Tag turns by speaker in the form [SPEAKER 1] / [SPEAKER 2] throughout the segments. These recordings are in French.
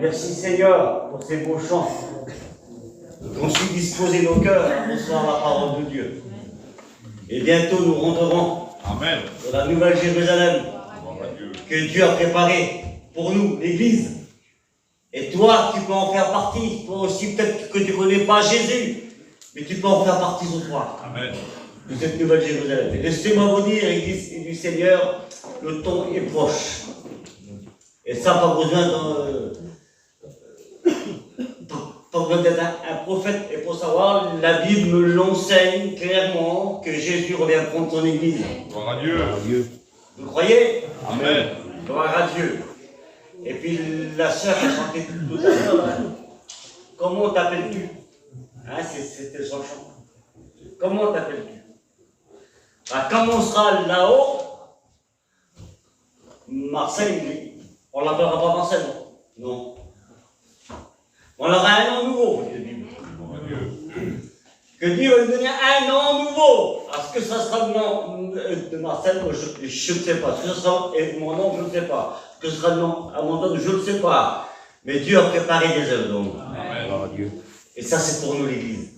[SPEAKER 1] Merci Seigneur pour ces beaux chants. Qu'on suit disposer nos cœurs à recevoir la parole de Dieu. Et bientôt nous rentrerons dans la nouvelle Jérusalem que Dieu a préparée pour nous, l'Église. Et toi, tu peux en faire partie. Toi aussi, peut-être que tu ne connais pas Jésus, mais tu peux en faire partie ce soir.
[SPEAKER 2] Amen.
[SPEAKER 1] De cette nouvelle Jérusalem. Et laissez-moi vous dire, Église du Seigneur, le temps est proche. Et ça, pas besoin d'être un prophète. Et pour savoir, la Bible me l'enseigne clairement que Jésus revient prendre son Église.
[SPEAKER 2] Gloire à Dieu.
[SPEAKER 1] Vous croyez?
[SPEAKER 2] Amen.
[SPEAKER 1] Gloire à Dieu. Et puis la sœur a chanté tout à l'heure. Comment t'appelles-tu? Hein, c'était son chant. Comment t'appelles-tu? Bah, quand on sera là-haut, Marseille, on ne l'appellera pas Marseille, non. On aura un nom nouveau, dit la Bible. Que Dieu va nous donner un nom nouveau. Est-ce que ça sera le nom de Marseille? Je ne sais pas. Ce que ce sera mon nom, je ne sais pas. Ce que ce sera le nom à mon nom, je ne sais pas. Mais Dieu a préparé des œuvres, donc.
[SPEAKER 2] Amen.
[SPEAKER 1] Et ça, c'est pour nous, l'Église.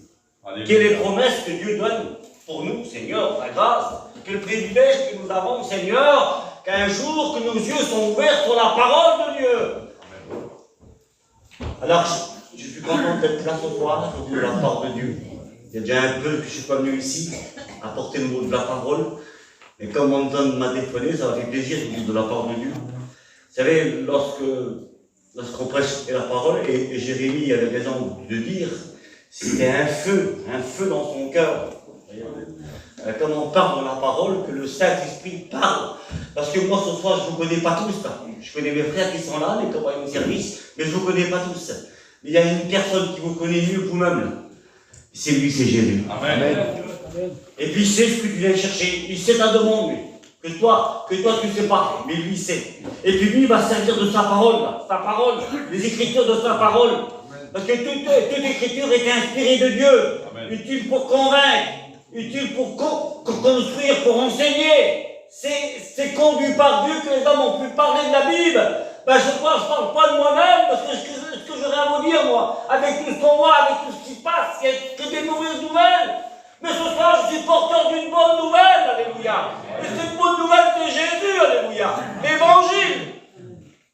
[SPEAKER 1] Quelle est les promesses que Dieu donne pour nous, Seigneur, la grâce? Quel privilège que nous avons, Seigneur, qu'un jour que nos yeux sont ouverts sur la parole de Dieu. Alors, je suis content d'être là ce soir, surtout de la part de Dieu. Il y a déjà un peu que je ne suis pas venu ici, apporter le mot de la parole. Mais comme Anton m'a téléphoné, ça m'a fait plaisir de la part de Dieu. Vous savez, lorsqu'on prêche la parole, et Jérémie avait raison de dire, c'était un feu dans son cœur. Comme on parle de la parole, que le Saint-Esprit parle. Parce que moi, ce soir, je ne vous connais pas tous. Là. Je connais mes frères qui sont là, les compagnons de service, mais je ne vous connais pas tous. Mais il y a une personne qui vous connaît mieux que vous-même. C'est lui, c'est Jésus.
[SPEAKER 2] Amen.
[SPEAKER 1] Et puis il sait ce que tu viens chercher. Il sait ta demande, lui. Que toi, tu ne sais pas, mais lui, il sait. Et puis lui, il va servir de sa parole, les écritures de sa parole. Parce que toute écriture est inspirée de Dieu. Amen. Utile pour convaincre, utile pour construire, pour enseigner. C'est conduit par Dieu que les hommes ont pu parler de la Bible. Ben, je ne parle pas de moi-même, parce que ce que j'aurais à vous dire, moi, avec tout ce qu'on voit, avec tout ce qui se passe, il n'y a que des mauvaises nouvelles. Mais ce soir, je suis porteur d'une bonne nouvelle, alléluia. Et cette bonne nouvelle de Jésus, alléluia. L'évangile,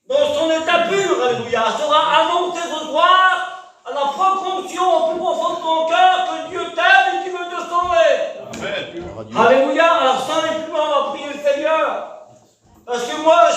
[SPEAKER 1] dans son état pur, alléluia, sera annoncé ce soir à la profonction au plus profond de ton cœur que Dieu t'aime et qu'il veut te sauver. Amen. Alléluia. Alors, sans les plus loin, on va prier le Seigneur. Parce que moi,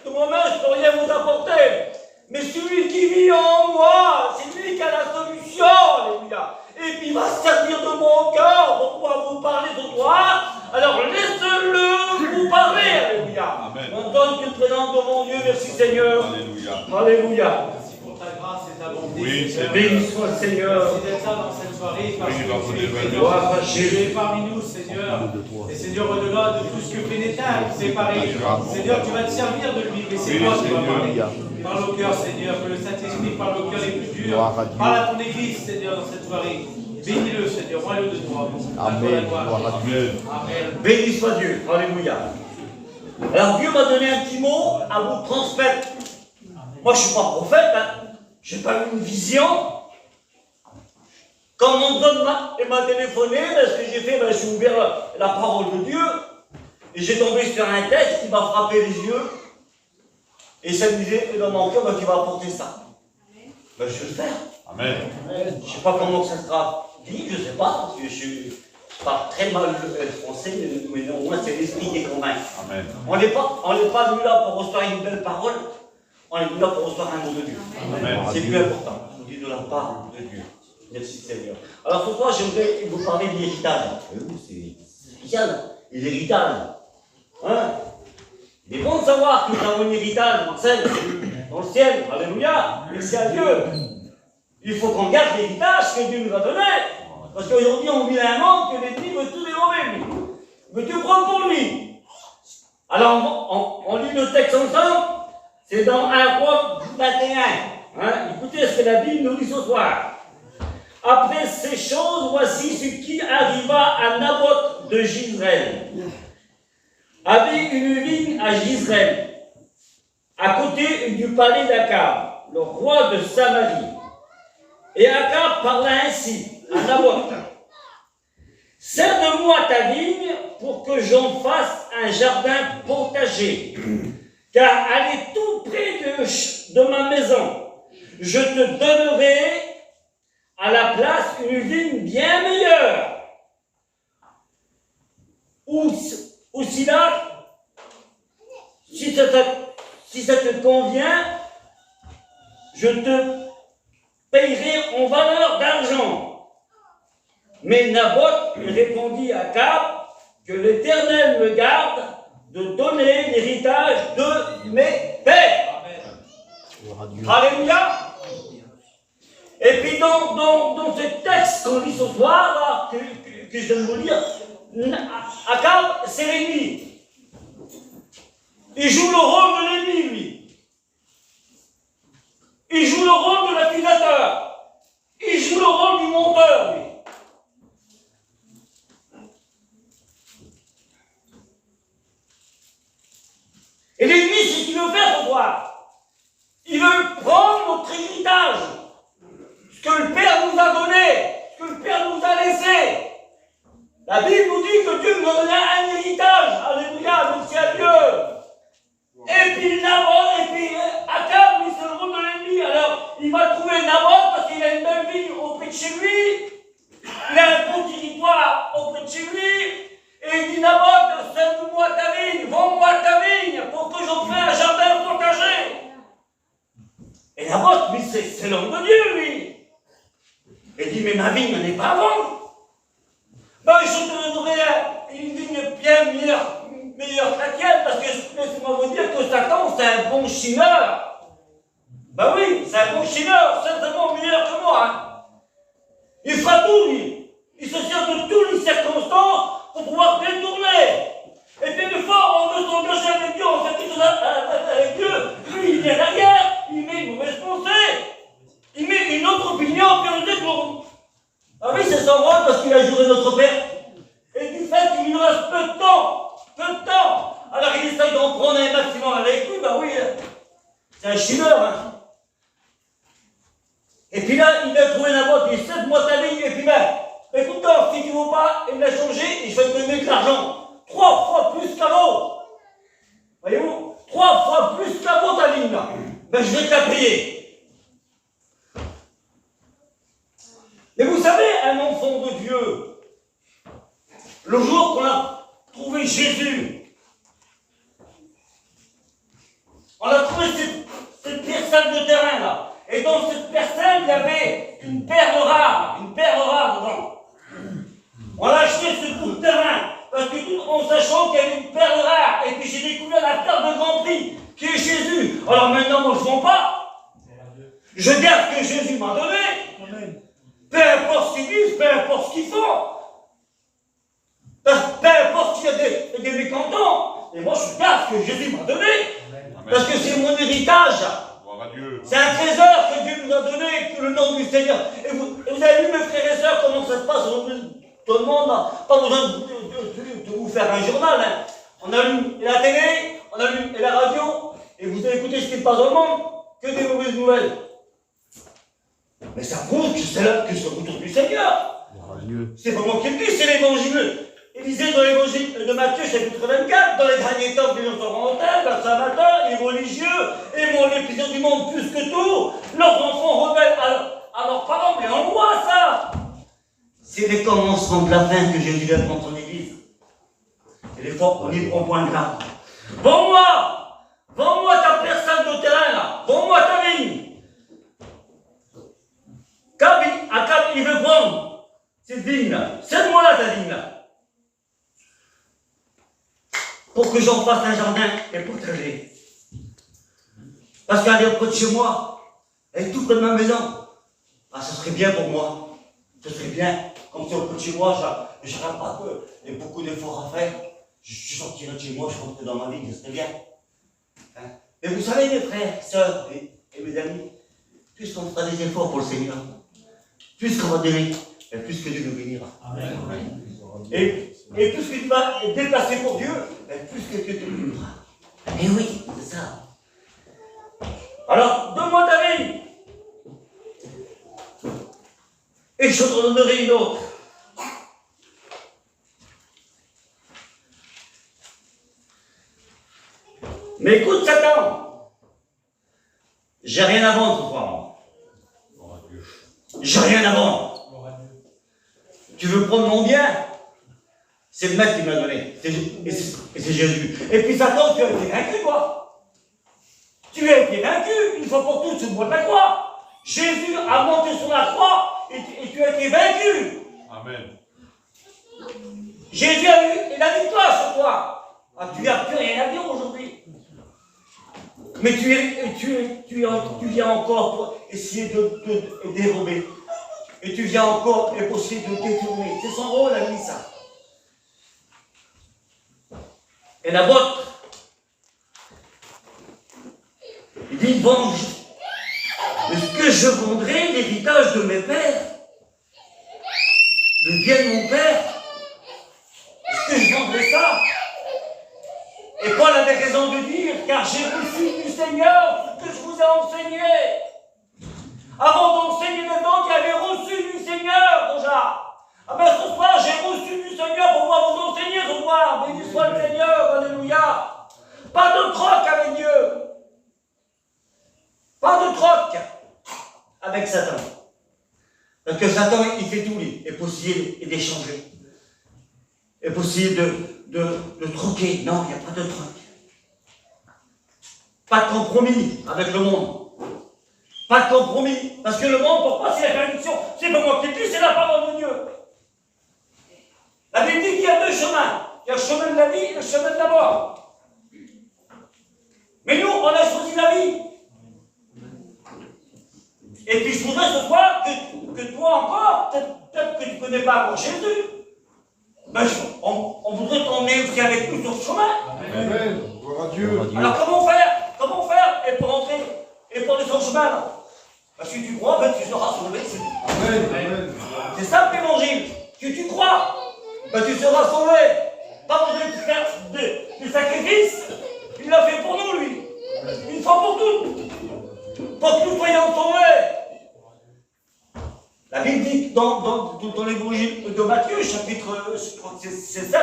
[SPEAKER 1] de moi-même, je ne peux rien vous apporter. Mais celui qui vit en moi, c'est lui qui a la solution, alléluia. Et puis il va se servir de mon cœur pour pouvoir vous parler ce soir. Alors laisse-le vous parler, alléluia. On donne Dieu présente devant Dieu, merci Seigneur. Alléluia. Alléluia.
[SPEAKER 3] Merci pour ta grâce et ta bonté.
[SPEAKER 2] Oui,
[SPEAKER 1] béni soit le Seigneur.
[SPEAKER 3] Merci d'être là dans cette soirée, parce que tu es présent. Tu es parmi nous, Seigneur. Et Seigneur, au-delà de tout ce que Pénétal séparé, Seigneur, tu vas te servir de lui, mais c'est toi qui vas parler. Parle au cœur, Seigneur, que le Saint-Esprit parle au cœur les plus durs. Parle à ton Église, Seigneur, dans cette soirée. Bénis-le, Seigneur, roi-le de toi.
[SPEAKER 2] Amen.
[SPEAKER 3] Amen.
[SPEAKER 1] Béni soit Dieu. Alléluia. Alors Dieu m'a donné un petit mot à vous transmettre. Moi, je ne suis pas prophète, hein. Je n'ai pas eu une vision. Quand mon homme m'a téléphoné, ce que j'ai fait, j'ai ouvert la parole de Dieu. Et j'ai tombé sur un texte qui m'a frappé les yeux. Et ça me disait, dans mon cœur, tu vas apporter ça. Je vais le faire.
[SPEAKER 2] Amen.
[SPEAKER 1] Je ne sais pas comment ça sera dit, je ne sais pas, parce que je parle très mal le français, mais au moins c'est l'esprit qui convainc.
[SPEAKER 2] Amen.
[SPEAKER 1] On n'est pas venu là pour recevoir une belle parole, on est venu là pour recevoir un mot de Dieu. C'est plus important, je vous dis de la part de Dieu. Merci Seigneur. Alors ce soir, j'aimerais vous parler de l'héritage. C'est spécial, l'héritage. Hein? Il est bon de savoir que nous avons un héritage, Marcel, dans le ciel. Alléluia, merci à Dieu. Il faut qu'on garde l'héritage que Dieu nous a donné. Parce qu'aujourd'hui, on vit un monde que l'ennemi veut tout dérober, lui. Il veut tout prendre pour lui. Alors, on lit le texte ensemble. C'est dans 1 Roi 21. Hein? Écoutez ce que la Bible nous dit ce soir. Après ces choses, voici ce qui arriva à Naboth de Jezreel. Avait une vigne à Jezreel, à côté du palais d'Akab. le roi de Samarie. Et Akab parla ainsi à Naboth. Cède-moi ta vigne pour que j'en fasse un jardin potager, car elle est tout près de ma maison. Je te donnerai à la place une vigne bien meilleure. Ou si là, si ça te convient, je te payerai en valeur d'argent. Mais Naboth répondit à Akab que l'Éternel me garde de donner l'héritage de mes pères. Alléluia. Et puis dans ce texte qu'on lit ce soir, là, que je viens de vous lire, Akab, c'est l'ennemi. Il joue le rôle de l'ennemi, lui. Il joue le rôle de l'accusateur. Il joue le rôle du menteur, lui. Et l'ennemi, c'est ce qu'il veut faire ce soir. Il veut prendre notre héritage. Ce que le Père nous a donné, ce que le Père nous a laissé. La Bible nous dit que Dieu nous a donné un héritage. Alléluia, merci à Dieu. Et puis Akab, lui, c'est le rôle de l'ennemi. Alors, il va trouver Naboth parce qu'il a une belle vigne auprès de chez lui. Il a un bon territoire auprès de chez lui. Et il dit, Naboth, cède-moi ta vigne, vends-moi ta vigne pour que j'en fasse un jardin potager. Et Naboth, lui, c'est l'homme de Dieu, lui. Il dit, mais ma vigne n'est pas à vendre. Ben, je te donnerai une vigne bien meilleure que la tienne, parce que laissez-moi vous dire que Satan, c'est un bon chineur. Ben oui, c'est un bon chineur, certainement meilleur que moi. Hein. Il fera tout, lui. Il se sert de toutes les circonstances pour pouvoir détourner. Et puis une fois, on veut s'engager avec Dieu, on fait quelque chose avec Dieu. Lui, il vient derrière, il met une mauvaise pensée, il met une autre opinion, puis on le détourne. Ah oui, c'est son rôle parce qu'il a juré notre Père. Et du fait qu'il nous reste peu de temps, alors il essaye d'en prendre un maximum avec lui, bah oui, c'est un chineur. Hein. Et puis là, il a trouvé Naboth, il dit, cède-moi ta vigne, et puis écoute, si tu ne veux pas, il l'a changé, et je vais te donner de l'argent. 3 fois plus qu'à l'autre. Voyez-vous, 3 fois plus qu'à l'autre ta vigne, là. Ben, je vais te la payer. Et vous savez, un enfant de Dieu, le jour qu'on a trouvé Jésus, on a trouvé cette parcelle de terrain là. Et dans cette parcelle, il y avait une perle rare dedans. On a acheté ce bout de terrain, parce que tout en sachant qu'il y avait une perle rare, et puis j'ai découvert la perle de grand prix, qui est Jésus. Alors maintenant, moi je ne vends pas. Je garde ce que Jésus m'a donné. Peu importe ce qu'ils disent, peu importe ce qu'ils font. Peu importe s'il y a des mécontents. Et moi, je garde ce que Jésus m'a donné. Parce que c'est mon héritage. C'est un trésor que Dieu nous a donné, que le nom du Seigneur. Et vous avez vu, mes frères et sœurs, comment ça se passe. Tout le monde n'a pas besoin de vous faire un journal. Hein. On allume la télé, on allume la radio, et vous allez écouter ce qui se passe dans le monde, que des mauvaises nouvelles. Mais ça prouve que c'est là que c'est le retour du Seigneur. C'est pas moi qui le dis, c'est l'évangile. Il disait dans l'évangile de Matthieu, chapitre 24, dans les derniers temps, les gens seront en terre, le sabbatin, les religieux, aimeront les plaisirs du monde plus que tout. Leurs enfants rebelles à leurs parents, mais on voit ça. C'est les commencements de la fin que Jésus va prendre son église. Et des fois, on y prend point de garde. Vends-moi ta personne de terrain là, vends-moi ta vigne. Akab, il veut prendre cette vigne-là. Cède-moi là ta vigne-là. Pour que j'en fasse un jardin et potager. Parce qu'elle est auprès de chez moi. Elle est tout près de ma maison. Ah, ça serait bien pour moi. Ce serait bien. Comme c'est auprès de chez moi, je n'aurai pas que beaucoup d'efforts à faire. Je sortirai de chez moi, je rentrerai dans ma vie, ce serait bien. Hein? Mais vous savez, mes frères, sœurs et mes amis, puisqu'on fera des efforts pour le Seigneur, plus qu'on va donner, et plus que Dieu nous bénira. Amen. Et plus que tu vas être déplacé pour Dieu, et plus que Dieu te bénira. Et oui, c'est ça. Alors, donne-moi ta vie. Et je t'en donnerai une autre. Mais écoute, Satan, j'ai rien à vendre ce soir, moi. J'ai rien à vendre. Tu veux prendre mon bien? C'est le maître qui m'a donné. Et c'est Jésus. Et puis Satan, tu as été vaincu, toi. Tu as été vaincu une fois pour toutes sur le bois de la croix. Jésus a monté sur la croix et tu as été vaincu.
[SPEAKER 4] Amen.
[SPEAKER 1] Jésus a eu la victoire sur toi. Ah, tu n'as plus rien à dire aujourd'hui. Mais tu viens encore pour essayer de dérober. Et tu viens encore et pour essayer de détourner. C'est son rôle, la vie, ça. Et Naboth, il dit, bon, est-ce que je vendrai l'héritage de mes pères? Le bien de mon père? Est-ce que je vendrai ça? Et Paul avait raison de dire, car j'ai reçu du Seigneur ce que je vous ai enseigné. Avant d'enseigner les autres, il avait reçu du Seigneur déjà. Ah ben ce soir, j'ai reçu du Seigneur pour pouvoir vous enseigner ce soir. Béni soit le Seigneur, alléluia. Pas de troc avec Dieu. Pas de troc avec Satan. Parce que Satan, il fait tout, lui. Il est possible d'échanger. Il est possible de troquer. Non, il n'y a pas de troc. Pas de compromis avec le monde. Pas de compromis. Parce que le monde, pourquoi c'est la bénédiction? C'est pas moi qui le dis, c'est la parole de Dieu. La Bible dit qu'il y a deux chemins. Il y a le chemin de la vie et le chemin de la mort. Mais nous, on a choisi la vie. Et puis je voudrais ce soir que toi encore, peut-être que tu ne connais pas encore Jésus, ben, on voudrait t'emmener aussi avec nous sur ce chemin.
[SPEAKER 4] Amen. Gloire à Dieu.
[SPEAKER 1] Alors comment faire? Comment faire et pour entrer et pour aller sur le chemin là? Parce que tu crois, ben, tu seras sauvé.
[SPEAKER 4] Amen. Amen.
[SPEAKER 1] C'est simple l'évangile. Si tu crois, ben, tu seras sauvé. Pas besoin de faire des sacrifices. Il l'a fait pour nous, lui. Une fois pour toutes. Pour que nous soyons sauvés. La Bible dit dans l'évangile de Matthieu, chapitre, je crois que c'est 7,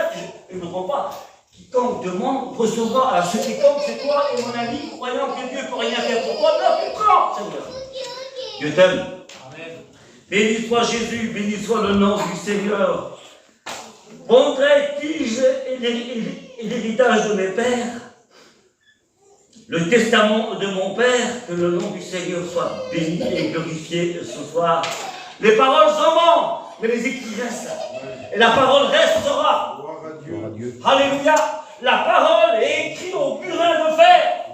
[SPEAKER 1] je ne me trompe pas, quiconque demande recevra. Alors ce quiconque, c'est toi et mon ami, croyant que Dieu ne peut rien faire pour toi, là tu prends, Seigneur. Dieu t'aime. Béni soit Jésus, béni soit le nom du Seigneur. Vendrai-je l'héritage de mes pères, le testament de mon père, que le nom du Seigneur soit béni et glorifié ce soir. Les paroles s'en vont, mais les écrits restent. Et la parole restera.
[SPEAKER 4] Gloire à Dieu.
[SPEAKER 1] Alléluia. La parole est écrite au burin de fer.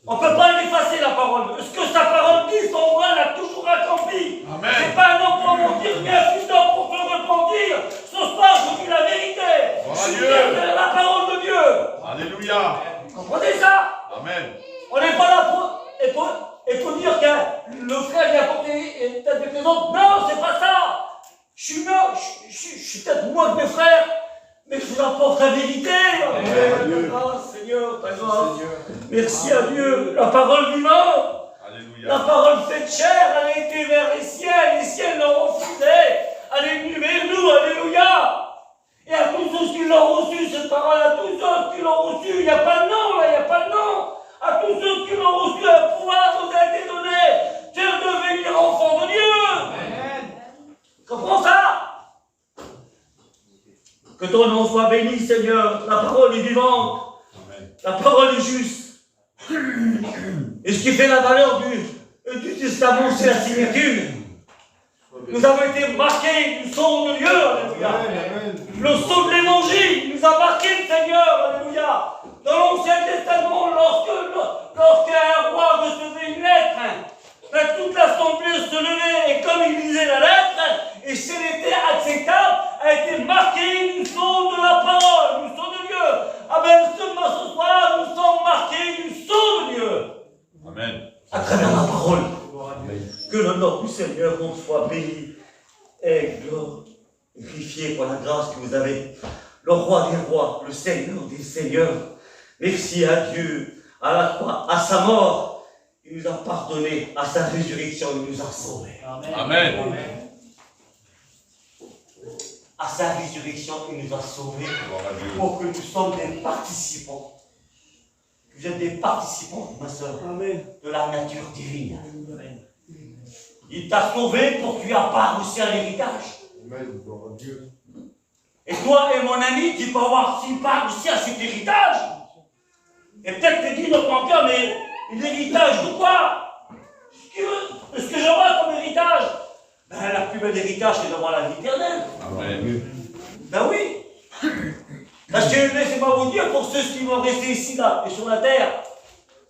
[SPEAKER 1] On ne peut pas l'effacer, la parole. Ce que sa parole dit, son brin l'a toujours accompli.
[SPEAKER 4] Amen.
[SPEAKER 1] C'est pas un homme pour mentir, mais un fils d'homme pour se repentir. Ce soir, je dis la vérité.
[SPEAKER 4] Gloire à
[SPEAKER 1] Je suis
[SPEAKER 4] Dieu.
[SPEAKER 1] fier de la parole de Dieu.
[SPEAKER 4] Alléluia.
[SPEAKER 1] Comprenez ça?
[SPEAKER 4] Amen.
[SPEAKER 1] On n'est pas là pour dire que le frère vient apporter peut-être avec les autres. Non, c'est pas ça. Je suis peut-être moins que mes frères, mais je vous apporte la vérité. Ta grâce, Seigneur, ta grâce. Merci à Dieu. La parole vivante,
[SPEAKER 4] Alléluia.
[SPEAKER 1] la parole faite chair, elle a été vers les ciels l'ont refusé. Elle est venue vers nous, alléluia. Et à tous ceux qui l'ont reçu, cette parole, à tous ceux qui l'ont reçu, il n'y a pas de nom, là, il n'y a pas de nom. À tous ceux qui l'ont reçu, un pouvoir vous a été donné, c'est de devenir enfant de Dieu.
[SPEAKER 3] Amen.
[SPEAKER 1] Comprends ça? Que ton nom soit béni, Seigneur. La parole est vivante.
[SPEAKER 4] Amen.
[SPEAKER 1] La parole est juste. Et ce qui fait la valeur du testament, c'est la signature. Nous avons été marqués du sang de Dieu, alléluia.
[SPEAKER 4] Amen.
[SPEAKER 1] Le sceau de l'évangile nous a marqué le Seigneur, alléluia. Dans l'Ancien Testament, lorsqu'un roi recevait une lettre, toute l'assemblée se levait et comme il lisait la lettre, et si elle était acceptable, a été marquée du sceau de la parole, du sceau de Dieu. Ah ben seulement ce soir, nous sommes marqués du sceau de Dieu.
[SPEAKER 4] Amen.
[SPEAKER 1] À travers la parole. Que le nom du Seigneur nous soit béni et glorifié pour la grâce que vous avez. Le roi des rois, le Seigneur des seigneurs. Merci à Dieu, à la croix, à sa mort. Il nous a pardonné, à sa résurrection, il nous a sauvés.
[SPEAKER 4] Amen.
[SPEAKER 1] à sa résurrection, il nous a sauvés
[SPEAKER 4] Gloire à Dieu.
[SPEAKER 1] pour que nous sommes des participants. Vous êtes des participants, ma soeur, de la nature divine. Il t'a sauvé pour que tu aies part aussi à l'héritage.
[SPEAKER 4] Amen. Gloire à Dieu.
[SPEAKER 1] Et toi et mon ami, tu peux avoir une part aussi à cet héritage. Et peut-être te dis dans ton cœur, mais l'héritage de quoi? Ce que j'aurai comme héritage? Ben, la plus belle héritage, c'est d'avoir la vie éternelle.
[SPEAKER 4] Amen.
[SPEAKER 1] Ben oui. Parce que laissez-moi vous dire, pour ceux qui vont rester ici, là, et sur la terre,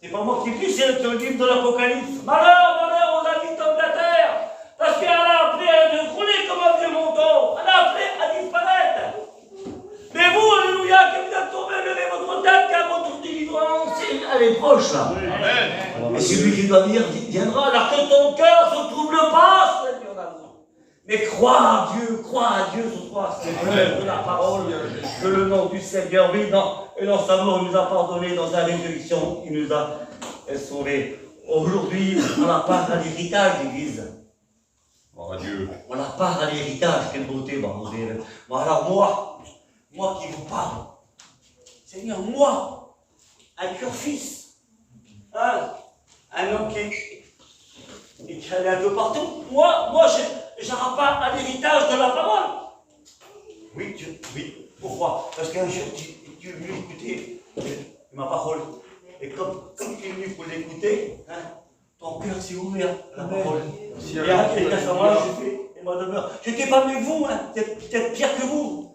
[SPEAKER 1] c'est pas moi qui le dis, c'est le livre de l'Apocalypse. Malheur, malheur aux habitants de la terre, parce qu'elle a appelé à de rouler comme un vieux manteau. Elle a appelé à disparaître. Mais vous, alléluia, que vous êtes tombés, levez votre tête, car votre délivrance, elle est proche, là.
[SPEAKER 4] Amen.
[SPEAKER 1] Et celui qui doit venir viendra, alors que ton cœur se trouble pas, Seigneur d'amour. Mais crois à Dieu ce soir, c'est vrai de la parole, que le nom du Seigneur vit et dans sa mort, il nous a pardonné, dans sa résurrection, il nous a sauvés. Aujourd'hui, on a part à l'héritage, l'Église.
[SPEAKER 4] Gloire à Dieu.
[SPEAKER 1] On a part à l'héritage, quelle beauté, bordel. Bon, alors moi qui vous parle, Seigneur, moi, un pur fils, hein, un homme qui est allé un peu partout, moi, j'aurai pas à l'héritage de la parole. Oui, oui. Pourquoi? Parce qu'un jour, tu es venu écouter ma parole. Et comme tu es venu pour l'écouter, hein, ton cœur s'est ouvert à la parole. Et à ce moment-là, j'ai fait, et moi demeure. Je n'étais pas mieux que vous, hein, peut-être pire que vous.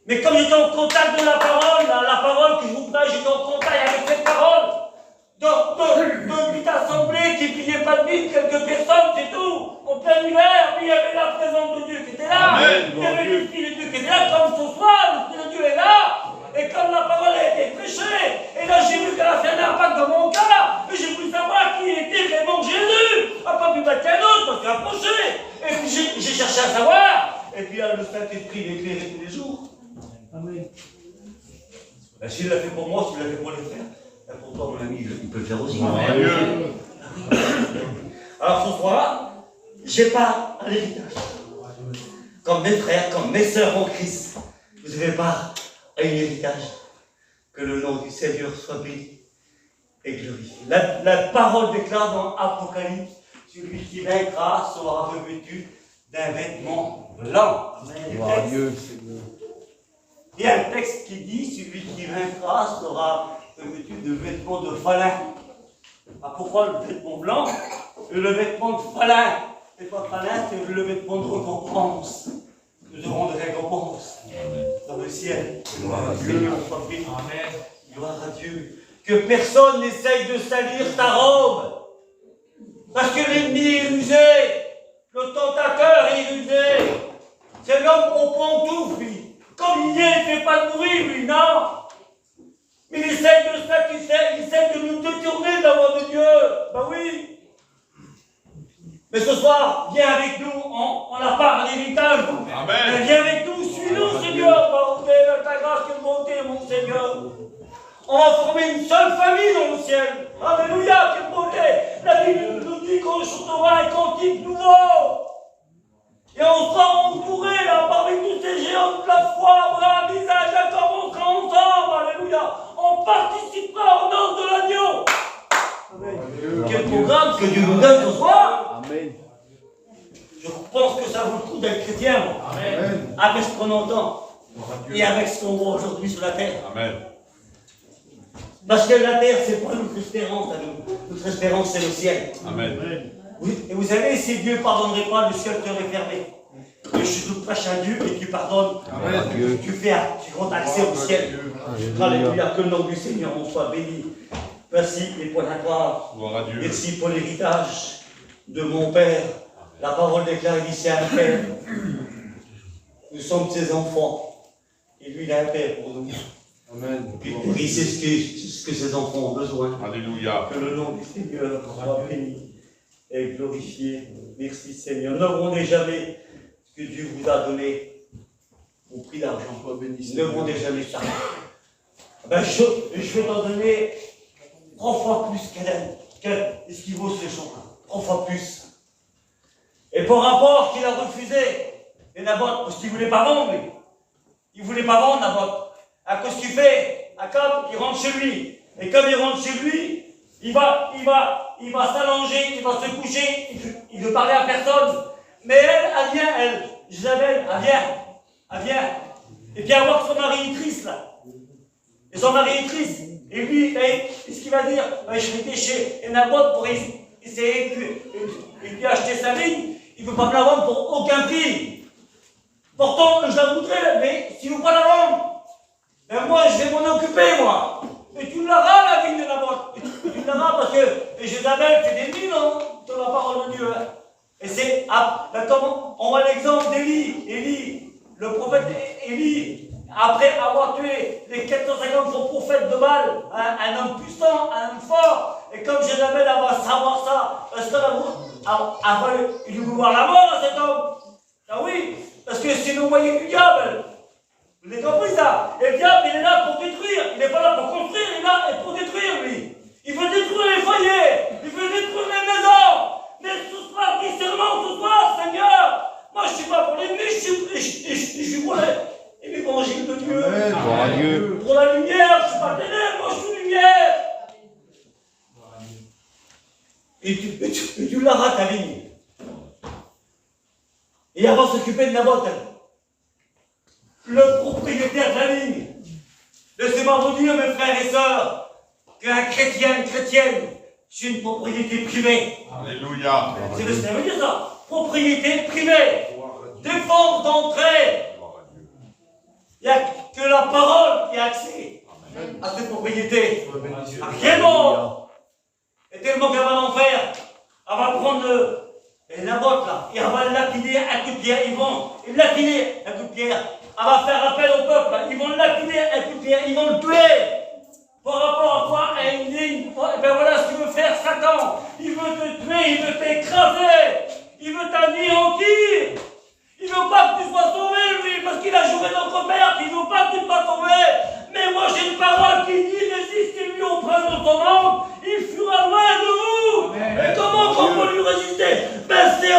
[SPEAKER 1] Mais comme j'étais en contact de la parole que je vous prêche, j'étais en contact avec cette parole. Dans une petite assemblée qui ne pliait pas de mille, quelques personnes, c'est tout. En plein hiver, puis il y avait la présence de Dieu qui était là.
[SPEAKER 4] Amen.
[SPEAKER 1] Il y avait l'Esprit de Dieu qui était là, comme ce soir, l'Esprit de Dieu est là. Et comme la parole a été prêchée, et là j'ai vu qu'elle a fait un impact dans mon cœur, et j'ai voulu savoir qui était vraiment Jésus. À pas pu battre qu'un autre, parce qu'il a approché. Et puis j'ai cherché à savoir. Et puis le Saint-Esprit m'éclairait tous les jours.
[SPEAKER 3] Amen.
[SPEAKER 1] Ben, s'il l'a fait pour moi, s'il l'a fait pour les frères, ben, pour toi, mon ami, il peut le faire aussi.
[SPEAKER 4] Gloire à Dieu.
[SPEAKER 1] Alors ce soir-là, j'ai pas à l'héritage. Comme mes frères, comme mes sœurs en Christ, vous avez part à un héritage. Que le nom du Seigneur soit béni et glorifié. La parole déclare dans Apocalypse, celui qui vaincra sera revêtu d'un vêtement blanc.
[SPEAKER 2] Gloire à Dieu.
[SPEAKER 1] Il y a un texte qui dit, celui qui vaincra sera revêtu de vêtements de falin. Ah, pourquoi le vêtement blanc? Le vêtement de falin. Le vêtement de falin, c'est le vêtement de récompense. Nous aurons des récompenses dans le ciel. Gloire à Dieu. Amen. Gloire à Dieu. Que personne n'essaye de salir ta robe. Parce que l'ennemi est rusé. Le tentateur est rusé. C'est l'homme au pantoufle, lui. Comme il est, il ne fait pas de bruit, lui, non. Mais il essaie de satisfaire, il essaie de nous détourner de la voie de Dieu. Ben oui. Mais ce soir, viens avec nous, on a part à l'héritage.
[SPEAKER 4] Amen.
[SPEAKER 1] Viens avec nous, suis-nous, Seigneur. Bordel, ta grâce, quelle bonté, mon Seigneur. On va former une seule famille dans le ciel. Alléluia, quelle beauté. La Bible nous dit qu'on chantera un cantique nouveau. Et on sera entouré là parmi tous ces géants de la foi, Abraham, Isaac, Jacob, on sera ensemble, alléluia. On participera au nom de l'agneau. Amen. Quel programme que Dieu nous donne ce soir.
[SPEAKER 2] Amen.
[SPEAKER 1] Je pense que ça vaut le coup d'être chrétien. Amen. Avec ce qu'on entend et avec ce qu'on voit aujourd'hui sur la terre.
[SPEAKER 4] Amen.
[SPEAKER 1] Parce que la terre, c'est pas notre espérance à nous. Notre espérance, c'est le ciel.
[SPEAKER 4] Amen.
[SPEAKER 1] Oui, et vous savez, si Dieu ne pardonnerait pas, le ciel serait fermé. Mais je suis tout prêche à Dieu et qui pardonne.
[SPEAKER 4] Amen.
[SPEAKER 1] Tu comptes accès au ciel. Alléluia, que le nom du Seigneur en soit béni. Merci et pour la gloire.
[SPEAKER 4] Gloire à Dieu.
[SPEAKER 1] Merci pour l'héritage de mon Père. La parole déclare ici à un Père. Nous sommes ses enfants. Et lui, il a un Père pour nous.
[SPEAKER 4] Amen.
[SPEAKER 1] Et il sait ce que ses enfants ont besoin.
[SPEAKER 4] Alléluia.
[SPEAKER 1] Que le nom du Seigneur soit béni et glorifié. Merci Seigneur. Ne rendez jamais ce que Dieu vous a donné au prix d'argent. Ne rendez jamais ça. Ben, je vais t'en donner 3 fois plus qu'est-ce qu'il vaut ce champ. 3 fois plus. Et par rapport qu'il a refusé, Et Naboth, parce qu'il ne voulait pas vendre, lui. Il ne voulait pas vendre, Naboth. À cause qu'il fait, Akab, il rentre chez lui. Et comme il rentre chez lui, il va s'allonger, il va se coucher, il ne veut parler à personne. Mais elle vient, Jézabel, elle vient. Et puis elle voit que son mari est triste, là. Et son mari est triste. Et lui, qu'est-ce qu'il va dire? Je vais déchirer Naboth pour essayer de lui acheter sa vigne. Il ne veut pas me la vendre pour aucun prix. Pourtant, je la voudrais, mais s'il ne veut pas la vendre, ben moi, je vais m'en occuper, moi. Et tu l'auras, la vigne de Naboth. Tu l'auras parce que Jézabel, c'est des mines, hein, sur la parole de Dieu. Hein. Et c'est, comme on voit l'exemple d'Élie, le prophète Élie, après avoir tué les 450 faux prophètes de Baal, un homme puissant, un homme fort, et comme Jézabel elle va savoir ça, parce qu'elle il veut voir la mort à cet homme. Ah oui, parce que c'est le moyen du diable. Vous avez compris ça? Et le diable, il est là pour détruire, il n'est pas là pour construire, il est là pour détruire, lui. Il veut détruire les foyers, il veut détruire les maisons. Mais ce soir, discernement, ce soir, Seigneur, moi je ne suis pas pour l'ennemi, je suis pour l'évangile de Dieu.
[SPEAKER 2] Dieu.
[SPEAKER 1] Pour la lumière, je ne suis pas ténèbres, moi je suis lumière. Et tu l'auras ta vigne. Et avant de s'occuper de Naboth, le propriétaire de la vigne. Laissez-moi vous dire, mes frères et sœurs, qu'un chrétien, une chrétienne, c'est une propriété privée.
[SPEAKER 2] Alléluia.
[SPEAKER 1] C'est ce que ça veut dire ça. Propriété privée. Défense d'entrée. Il n'y a que la parole qui a accès à cette propriété. Rien d'autre. Et tellement qu'elle va en faire, elle va prendre la botte là, et elle va lapider un coup de pierre. Ils vont lapider un coup de pierre. Elle va faire appel au peuple, là. Ils vont lapider un coup de pierre, ils vont le tuer. Par rapport à quoi? À une ligne. Et bien voilà ce qu'il veut faire Satan. Il veut te tuer, il veut t'écraser, il veut t'anéantir. Il ne veut pas que tu sois sauvé, lui, parce qu'il a joué notre père, il ne veut pas que tu sois sauvé. Mais moi j'ai une parole qui dit, résistez-lui au prince de son âme, il fuira loin de vous. Amen. Et comment on peut lui résister? Ben c'est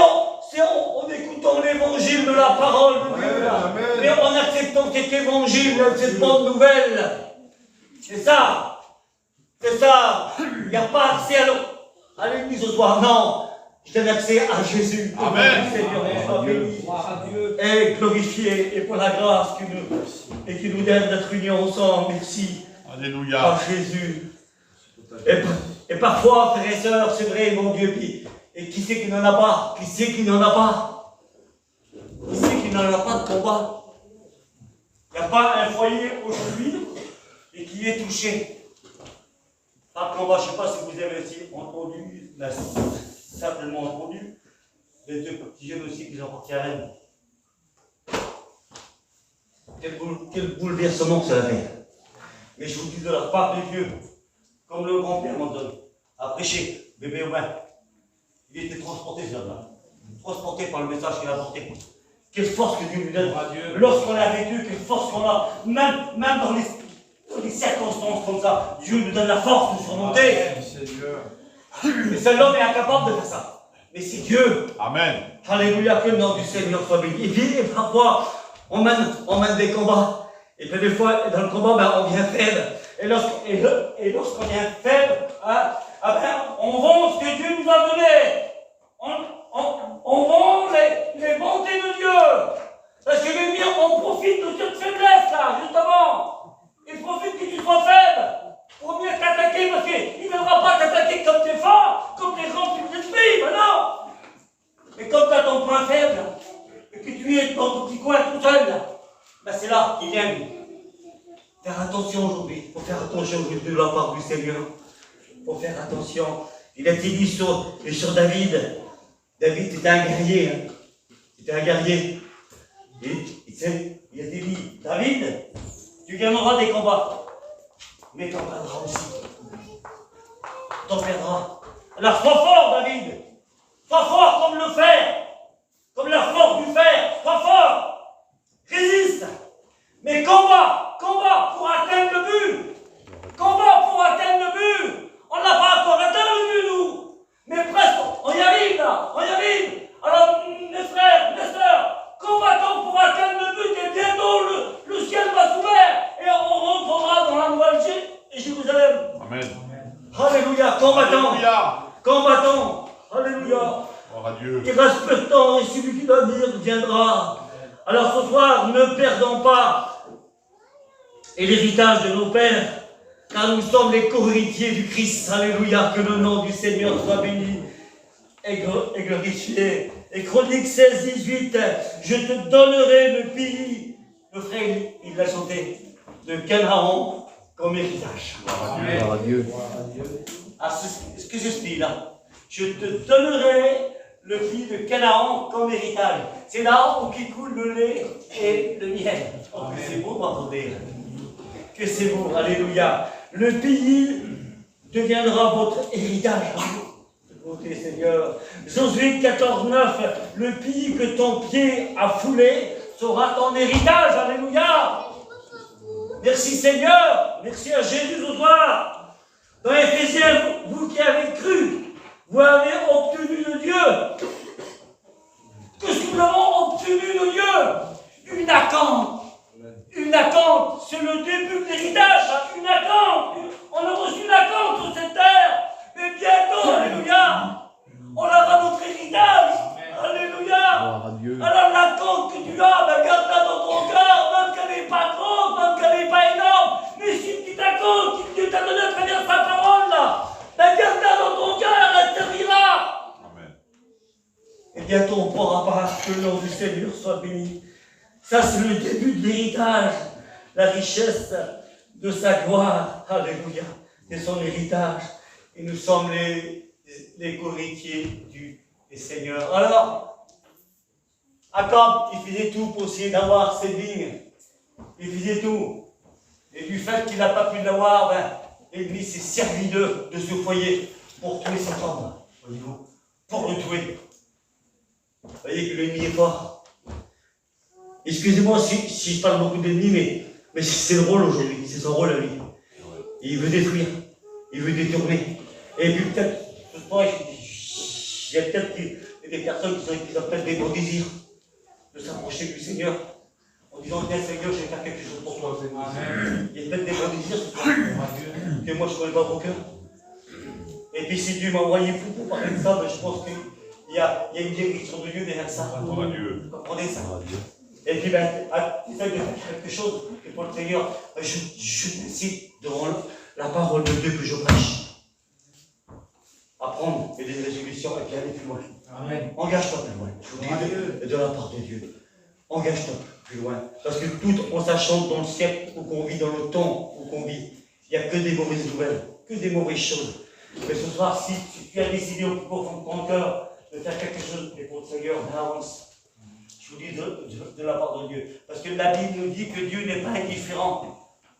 [SPEAKER 1] en écoutant l'évangile de la parole de Dieu, mais en acceptant cet évangile, cette bonne nouvelle. C'est ça. Il n'y a pas accès à l'église ce soir, non. Je donne accès à Jésus.
[SPEAKER 2] Amen.
[SPEAKER 1] Seigneur, soit béni et glorifié, et pour la grâce qui nous donne d'être unis ensemble. Merci.
[SPEAKER 2] Alléluia.
[SPEAKER 1] Par Jésus. Et parfois, frères et sœurs, c'est vrai, mon Dieu, et qui c'est qui n'en a pas? Qui c'est qui n'en a pas? Qui c'est qui n'en a pas de combat? Il n'y a pas un foyer aujourd'hui et qui est touché par le combat. Je ne sais pas si vous avez aussi entendu, mais certainement entendu, les deux petits jeunes aussi qui ont porté à Rennes. Quel bouleversement ça avait. Mais je vous dis de la part de Dieu, comme le grand-père m'en donne, à prêcher, bébé au bain. Il était transporté, ce homme-là. Transporté par le message qu'il a porté. Quelle force que Dieu lui donne. Lorsqu'on a vécu, quelle force qu'on a, même dans les circonstances comme ça, Dieu nous donne la force de surmonter. Mais seul l'homme est incapable de faire ça. Mais c'est Dieu.
[SPEAKER 2] Amen.
[SPEAKER 1] Alléluia, que le nom du Seigneur soit béni. Et puis, parfois, on mène des combats. Et puis des fois, dans le combat, ben, on vient faible. Et lorsqu'on vient faible, on vend ce que Dieu nous a donné. On vend les bontés de Dieu. Parce que l'ennemi, on profite de cette faiblesse-là, justement. Il profite que tu sois faible pour mieux t'attaquer, parce qu'il ne viendra pas t'attaquer comme t'es fort, comme les grands esprits, ben non. Mais comme tu as ton point faible, et que tu es dans ton petit coin tout seul, ben c'est là qu'il vient. Faire attention aujourd'hui. Il faut faire attention aujourd'hui de la part du Seigneur. Il faut faire attention. Il a été dit sur David. David était un guerrier. Hein. C'était un guerrier. Et il a été dit, David, tu gagneras des combats. Mais tu en perdras aussi. Tu en perdras. Alors sois fort, David. Sois fort comme le fer. Comme la force du fer. Sois fort. Résiste. Mais combat pour atteindre le but. Combat pour atteindre le but. On n'a pas encore atteint le but, nous. Mais presque, on y arrive là, on y arrive. Alors, mes frères, mes sœurs, combattons attend. Alléluia.
[SPEAKER 2] Gloire à Dieu.
[SPEAKER 1] Il reste peu de temps et celui qui doit venir viendra. Alors ce soir, ne perdons pas l'héritage de nos pères, car nous sommes les co-héritiers du Christ. Alléluia. Que le nom du Seigneur soit béni et glorifié. Et Chronique 16, 18, je te donnerai le pays, le frère, il l'a chanté, de Canaan comme héritage.
[SPEAKER 4] Gloire à Dieu.
[SPEAKER 1] Ah, ce que j'explique là. Je te donnerai le pays de Canaan comme héritage. C'est là où qui coule le lait et le miel. Oh, que c'est beau, m'entendez. Que c'est beau, alléluia. Le pays deviendra votre héritage. Écoutez, Seigneur. Josué 14, 9, le pays que ton pied a foulé sera ton héritage. Alléluia. Merci Seigneur. Merci à Jésus ce soir. Dans Éphésiens, vous qui avez cru, vous avez obtenu de Dieu. Qu'est-ce que nous avons obtenu de Dieu? Une attente. Une attente. C'est le début de l'héritage. Une attente. On a reçu une attente sur cette terre. Mais bientôt, alléluia, on aura notre héritage. Alléluia.
[SPEAKER 4] Gloire à Dieu.
[SPEAKER 1] Alors l'attente que tu as, ben, garde-la dans ton cœur, même qu'elle n'est pas grande, même qu'elle n'est pas énorme. Mais si une petite attente que Dieu t'a donné à travers sa parole, là, ben, garde-la dans ton cœur, elle servira.
[SPEAKER 2] Amen.
[SPEAKER 1] Et bientôt on pourra pas que le nom du Seigneur soit béni. Ça, c'est le début de l'héritage, la richesse de sa gloire. Alléluia. C'est son héritage. Et nous sommes les co-héritiers du Seigneur. Alors, Akab, il faisait tout pour essayer d'avoir ses vignes. Il faisait tout. Et du fait qu'il n'a pas pu l'avoir, ben, l'Église s'est servie de ce foyer pour tuer cet homme. Voyez-vous, pour le tuer. Vous voyez que l'ennemi est fort. Excusez-moi si je parle beaucoup d'ennemis, mais c'est le rôle aujourd'hui, c'est son rôle à lui. Il veut détruire, il veut détourner. Et puis peut-être, ce soir, il y a peut-être des personnes qui ont peut-être des bons désirs de s'approcher du Seigneur en disant, tiens Seigneur, je vais faire quelque chose pour toi. Il y a peut-être des bons désirs ce soir, que moi je ne connais pas vos cœurs. Et puis si Dieu m'a envoyé pour parler de ça, ben, je pense qu'il y a une direction de Dieu derrière ça.
[SPEAKER 2] Gloire à Dieu.
[SPEAKER 1] Vous comprenez ça? Et puis, ben, essaye de faire quelque chose, et pour le Seigneur, je décide devant la parole de Dieu que je prêche. À prendre des résolutions et puis aller plus loin.
[SPEAKER 3] Amen.
[SPEAKER 1] Engage-toi plus loin. Je vous dis de la part de Dieu. Engage-toi plus loin. Parce que tout en sachant dans le siècle où qu'on vit, dans le temps où qu'on vit, il n'y a que des mauvaises nouvelles, que des mauvaises choses. Mais ce soir, si tu as décidé au plus profond de ton cœur de faire quelque chose pour le Seigneur, avance. Je vous dis de la part de Dieu. Parce que la Bible nous dit que Dieu n'est pas indifférent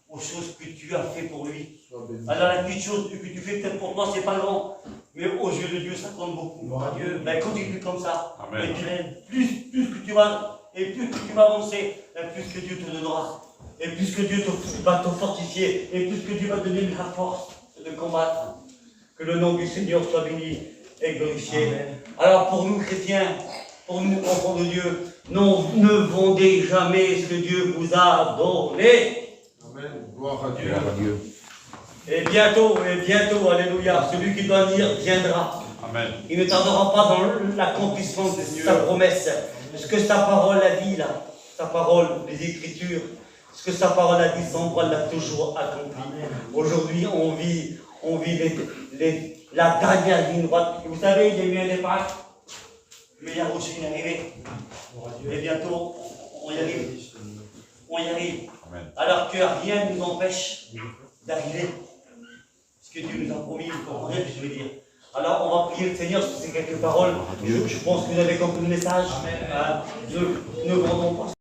[SPEAKER 1] aux choses que tu as fait pour lui. Alors la petite chose que tu fais peut-être pour toi, c'est pas grand. Mais aux yeux de Dieu, ça compte beaucoup.
[SPEAKER 3] Gloire à Dieu.
[SPEAKER 1] Mais continue comme ça.
[SPEAKER 2] Amen.
[SPEAKER 1] Et puis, plus que tu vas avancer, plus que Dieu te donnera. Et plus que Dieu va te fortifier. Et plus que Dieu va te donner la force de combattre. Que le nom du Seigneur soit béni et glorifié.
[SPEAKER 3] Amen.
[SPEAKER 1] Alors pour nous chrétiens, pour nous enfants de Dieu, non, ne vendez jamais ce que Dieu vous a donné.
[SPEAKER 2] Amen. Gloire à Dieu.
[SPEAKER 4] Gloire à Dieu.
[SPEAKER 1] Et bientôt, alléluia, celui qui doit venir viendra.
[SPEAKER 2] Amen.
[SPEAKER 1] Il ne tardera pas dans l'accomplissement de sa promesse. Ce que sa parole a dit là, sa parole, les Écritures, ce que sa parole a dit, son bras l'a toujours accompli. Aujourd'hui, on vit la dernière ligne droite. Et vous savez, il y a eu un départ, mais il y a aussi une arrivée. Et bientôt, on y arrive. On y arrive.
[SPEAKER 2] Amen.
[SPEAKER 1] Alors que rien ne nous empêche d'arriver. Ce que Dieu nous a promis, vous comprenez ce que je veux dire. Alors on va prier le Seigneur sur ces quelques paroles. Je pense que vous avez compris le message. Ne vendons pas